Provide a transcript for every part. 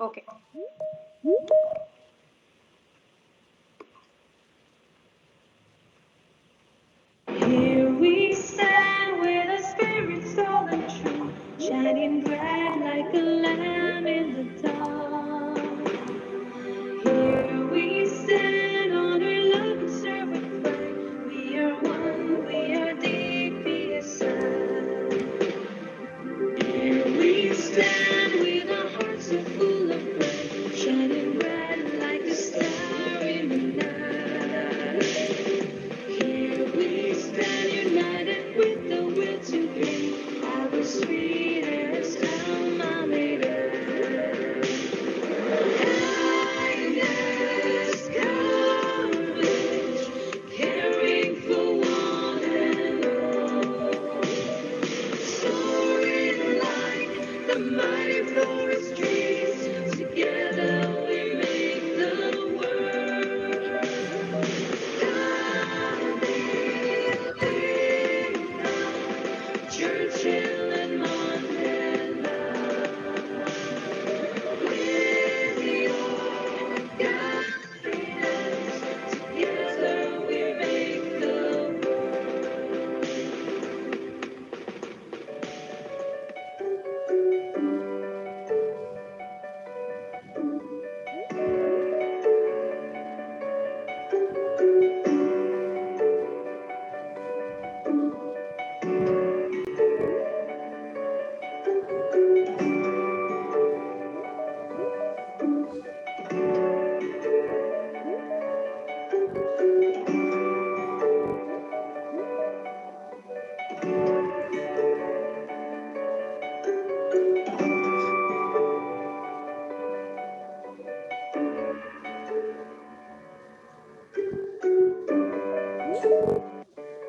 Okay. Here we stand with our spirits all and true, shining bright like a lamb in the dark. Here we stand on our love and serve with pride. We are one, we are DPS. Here we stand with our hearts so full of pride, shining bright like a star in the night. Here we stand united with the will to be our sweetest alma mater. Kindness, courage, caring for one and all. Soaring like the mighty forest trees, together we make the world. Churchill and Mandela, with your guidance, together we make the world.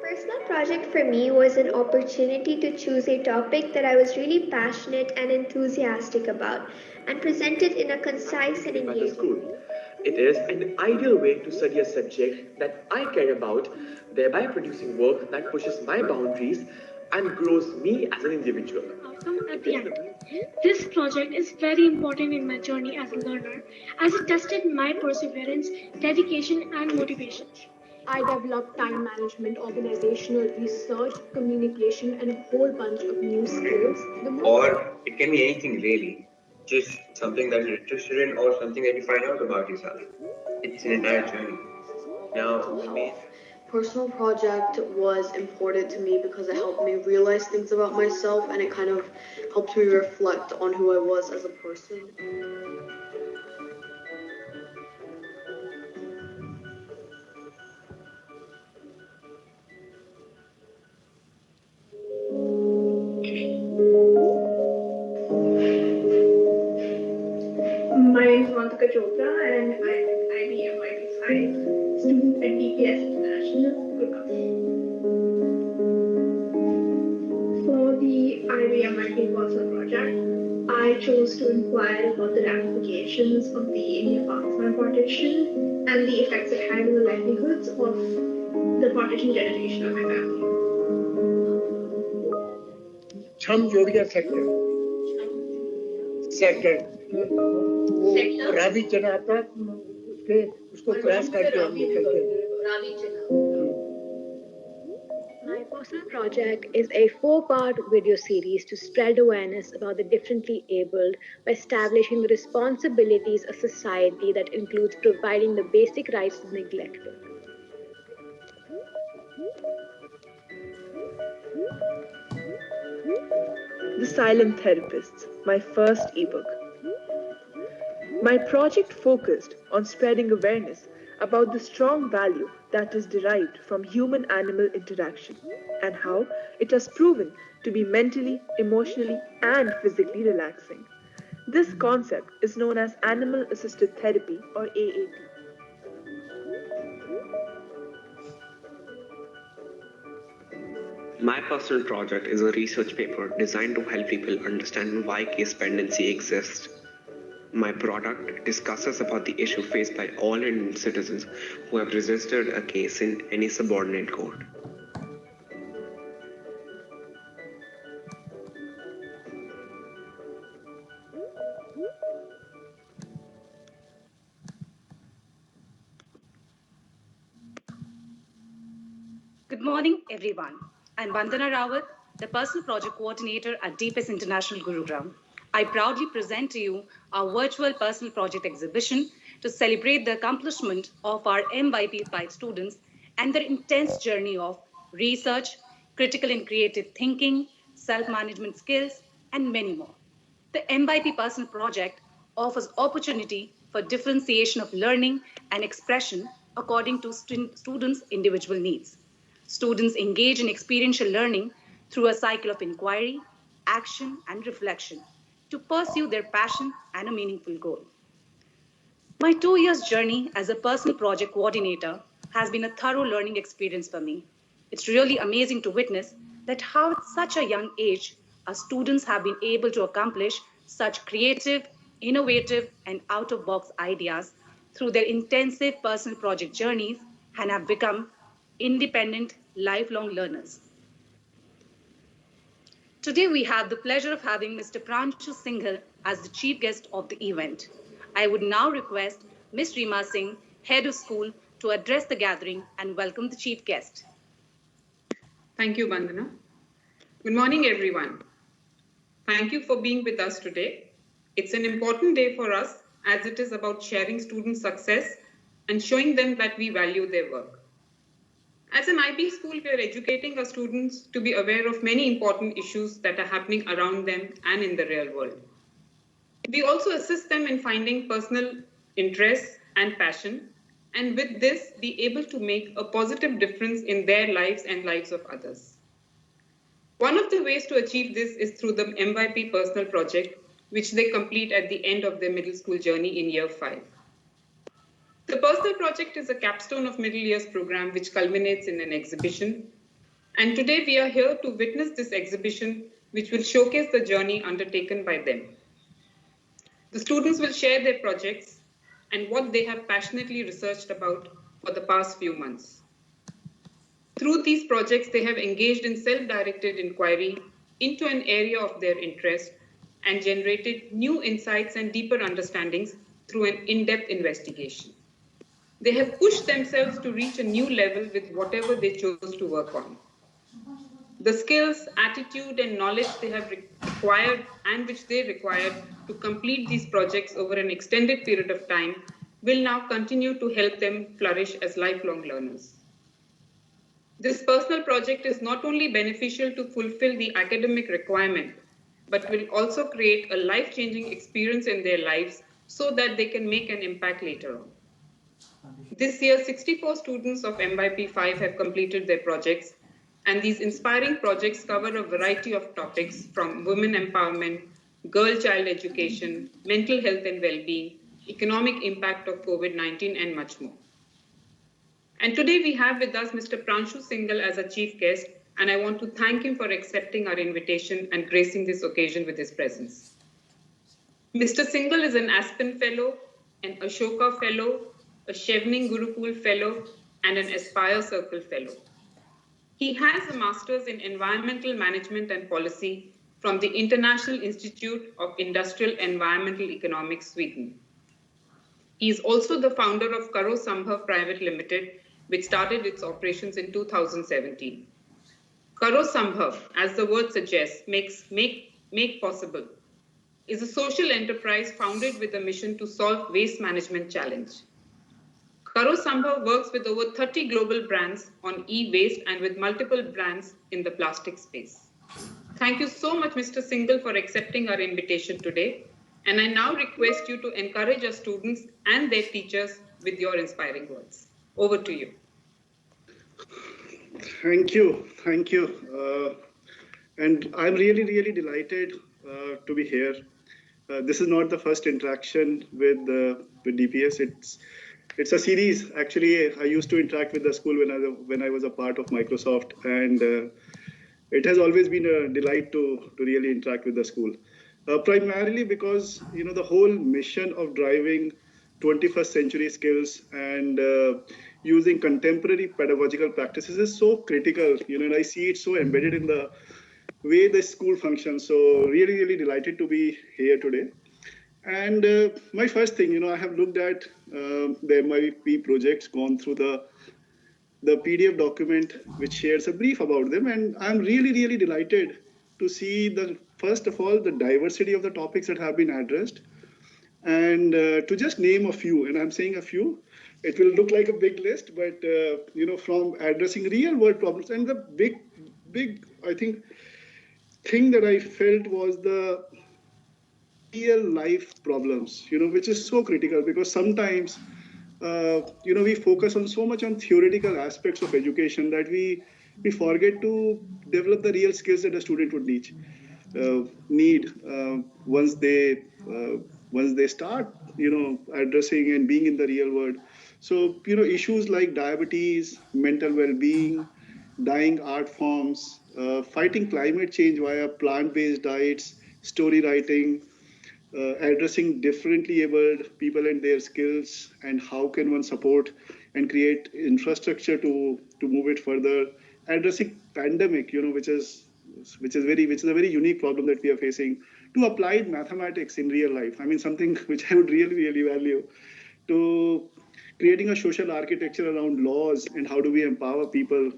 Personal project for me was an opportunity to choose a topic that I was really passionate and enthusiastic about and present it in a concise and By the engaging school. way. It is an ideal way to study a subject that I care about, thereby producing work that pushes my boundaries and grows me as an individual. Outcome at the end. This project is very important in my journey as a learner as it tested my perseverance, dedication, and motivation. I developed time management, organizational research, communication, and a whole bunch of new skills. Or it can be anything really. Just something that you're interested in or something that you find out about yourself. It's an entire journey. Now, the main Personal project was important to me because it helped me realize things about myself and it kind of helped me reflect on who I was as a person. My name is Mantika Chopra and I'm an IBM IT5 student at DPS International, Gurgaon. For the IBM IT personal project, I chose to inquire about the ramifications of the India-Pakistan partition and the effects it had on the livelihoods of the partition generation of my family. छम जोड़िया sector वो रावी चना आता उसके उसको crash करके हम निकलते My personal project is a 4-part video series to spread awareness about the differently abled by establishing the responsibilities of society that includes providing the basic rights of the neglected. The Silent Therapists, my first ebook. My project focused on spreading awareness about the strong value that is derived from human animal interaction and how it has proven to be mentally, emotionally, and physically relaxing. This concept is known as Animal Assisted Therapy or AAT. My personal project is a research paper designed to help people understand why case pendency exists. My product discusses about the issue faced by all Indian citizens who have registered a case in any subordinate court. Good morning, everyone. I'm Vandana Rawat, the Personal Project Coordinator at DPS International Gurugram. I proudly present to you our virtual personal project exhibition to celebrate the accomplishment of our MYP5 students and their intense journey of research, critical and creative thinking, self management skills, and many more. The MYP Personal Project offers opportunity for differentiation of learning and expression according to students' individual needs. Students engage in experiential learning through a cycle of inquiry, action, and reflection to pursue their passion and a meaningful goal. My 2 years journey as a personal project coordinator has been a thorough learning experience for me. It's really amazing to witness that how at such a young age our students have been able to accomplish such creative, innovative, and out of box ideas through their intensive personal project journeys and have become independent, lifelong learners. Today, we have the pleasure of having Mr. Pranshu Singhal as the chief guest of the event. I would now request Ms. Rima Singh, head of school, to address the gathering and welcome the chief guest. Thank you, Vandana. Good morning, everyone. Thank you for being with us today. It's an important day for us as it is about sharing student success and showing them that we value their work. As an IB school, we are educating our students to be aware of many important issues that are happening around them and in the real world. We also assist them in finding personal interests and passion, and with this, be able to make a positive difference in their lives and lives of others. One of the ways to achieve this is through the MYP personal project, which they complete at the end of their middle school journey in year 5. The personal project is a capstone of middle years program which culminates in an exhibition. And today we are here to witness this exhibition, which will showcase the journey undertaken by them. The students will share their projects and what they have passionately researched about for the past few months. Through these projects, they have engaged in self-directed inquiry into an area of their interest and generated new insights and deeper understandings through an in-depth investigation. They have pushed themselves to reach a new level with whatever they chose to work on. The skills, attitude, and knowledge they have acquired and which they required to complete these projects over an extended period of time will now continue to help them flourish as lifelong learners. This personal project is not only beneficial to fulfill the academic requirement, but will also create a life-changing experience in their lives so that they can make an impact later on. This year, 64 students of MYP5 have completed their projects, and these inspiring projects cover a variety of topics from women empowerment, girl-child education, mental health and well-being, economic impact of COVID-19, and much more. And today we have with us Mr. Pranshu Singhal as a chief guest, and I want to thank him for accepting our invitation and gracing this occasion with his presence. Mr. Singhal is an Aspen Fellow, an Ashoka Fellow, a Chevening Gurukul Fellow, and an Aspire Circle Fellow. He has a Master's in Environmental Management and Policy from the International Institute of Industrial Environmental Economics, Sweden. He is also the founder of Karo Sambhav Private Limited, which started its operations in 2017. Karo Sambhav, as the word suggests, make possible, is a social enterprise founded with a mission to solve waste management challenge. Karo Sambhav works with over 30 global brands on e-waste and with multiple brands in the plastic space. Thank you so much, Mr. Singhal, for accepting our invitation today. And I now request you to encourage our students and their teachers with your inspiring words. Over to you. Thank you. And I'm really delighted to be here. This is not the first interaction with DPS. It's a series. Actually, I used to interact with the school when I was a part of Microsoft, and it has always been a delight to really interact with the school. Primarily because the whole mission of driving 21st century skills and using contemporary pedagogical practices is so critical, and I see it so embedded in the way the school functions. So really delighted to be here today. And my first thing, I have looked at the MIP projects, gone through the the PDF document which shares a brief about them. And I'm really, really delighted to see first of all, the diversity of the topics that have been addressed. And to just name a few, and I'm saying a few, it will look like a big list, but from addressing real world problems, and the big, I think, thing that I felt was the real life problems, which is so critical, because sometimes, we focus on so much on theoretical aspects of education that we forget to develop the real skills that a student would need once they start, addressing and being in the real world. So, issues like diabetes, mental well-being, dying art forms, fighting climate change via plant-based diets, story writing, addressing differently abled people and their skills, and how can one support and create infrastructure to move it further, addressing pandemic, which is a very unique problem that we are facing, to applied mathematics in real life. I mean, something which I would really, really value, to creating a social architecture around laws and how do we empower people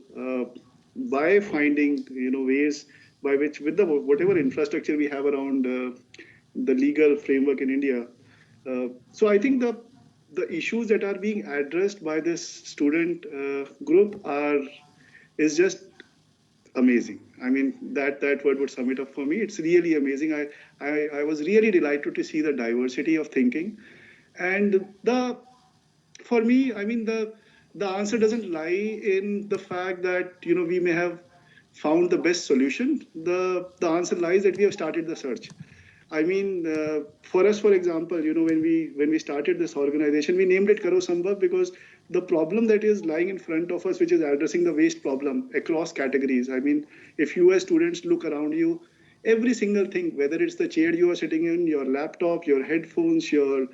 by finding ways by which, with the whatever infrastructure we have around the legal framework in India. So I think the issues that are being addressed by this student group is just amazing. I mean, that word would sum it up for me. It's really amazing. I was really delighted to see the diversity of thinking, and for me, I mean, the answer doesn't lie in the fact that we may have found the best solution. The answer lies that we have started the search. I mean, for us, for example, when we started this organization, we named it Karo Sambhav because the problem that is lying in front of us, which is addressing the waste problem across categories. I mean, if you as students look around you, every single thing, whether it's the chair you are sitting in, your laptop, your headphones, your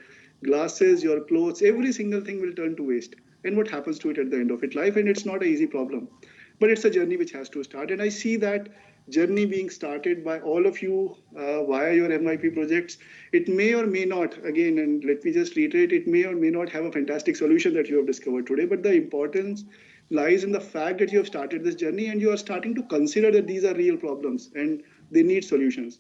glasses, your clothes, every single thing will turn to waste. And what happens to it at the end of its life? And it's not an easy problem, but it's a journey which has to start. And I see that journey being started by all of you via your MIP projects. It may or may not, again, and let me just reiterate, it may or may not have a fantastic solution that you have discovered today, but the importance lies in the fact that you have started this journey and you are starting to consider that these are real problems and they need solutions.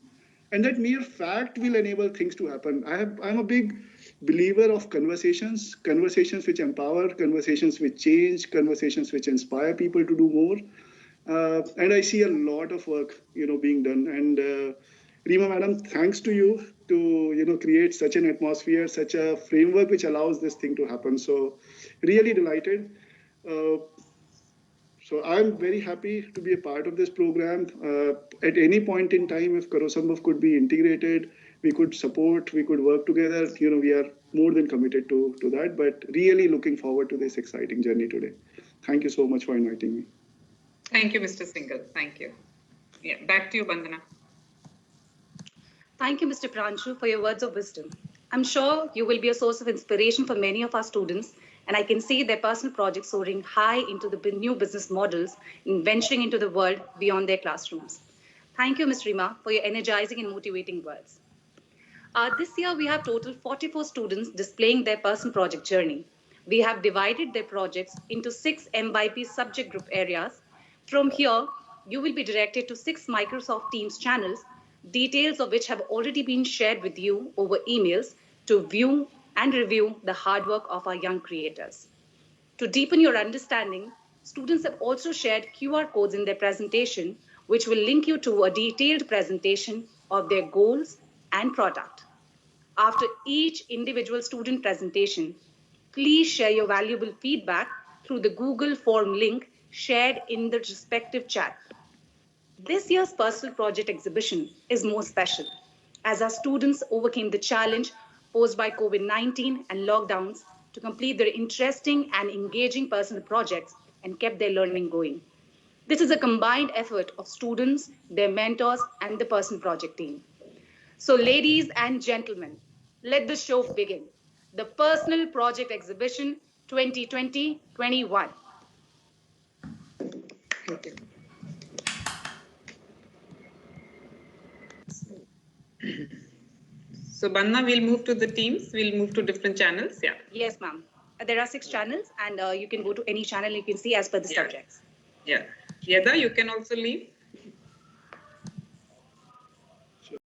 And that mere fact will enable things to happen. I'm a big believer of conversations which empower, conversations which change, conversations which inspire people to do more. And I see a lot of work, being done. And Rima Madam, thanks to you to, create such an atmosphere, such a framework which allows this thing to happen. So really delighted. So I'm very happy to be a part of this program. At any point in time, if Karo Sambhav could be integrated, we could support, we could work together. We are more than committed to that, but really looking forward to this exciting journey today. Thank you so much for inviting me. Thank you, Mr. Singhal. Thank you. Yeah, back to you, Bandana. Thank you, Mr. Pranshu, for your words of wisdom. I'm sure you will be a source of inspiration for many of our students, and I can see their personal projects soaring high into the new business models and venturing into the world beyond their classrooms. Thank you, Ms. Rima, for your energizing and motivating words. This year, we have total 44 students displaying their personal project journey. We have divided their projects into 6 MYP subject group areas. From here, you will be directed to 6 Microsoft Teams channels, details of which have already been shared with you over emails to view and review the hard work of our young creators. To deepen your understanding, students have also shared QR codes in their presentation, which will link you to a detailed presentation of their goals and product. After each individual student presentation, please share your valuable feedback through the Google form link shared in the respective chat. This year's personal project exhibition is more special as our students overcame the challenge posed by COVID-19 and lockdowns to complete their interesting and engaging personal projects and kept their learning going. This is a combined effort of students, their mentors, and the personal project team. So, ladies and gentlemen, let the show begin. The Personal Project Exhibition 2020-21. Thank you. So, Banna, we'll move to the teams. We'll move to different channels. Yeah. Yes, ma'am. There are 6 channels, and you can go to any channel. You can see as per the subjects. Yeah. Yada, you can also leave.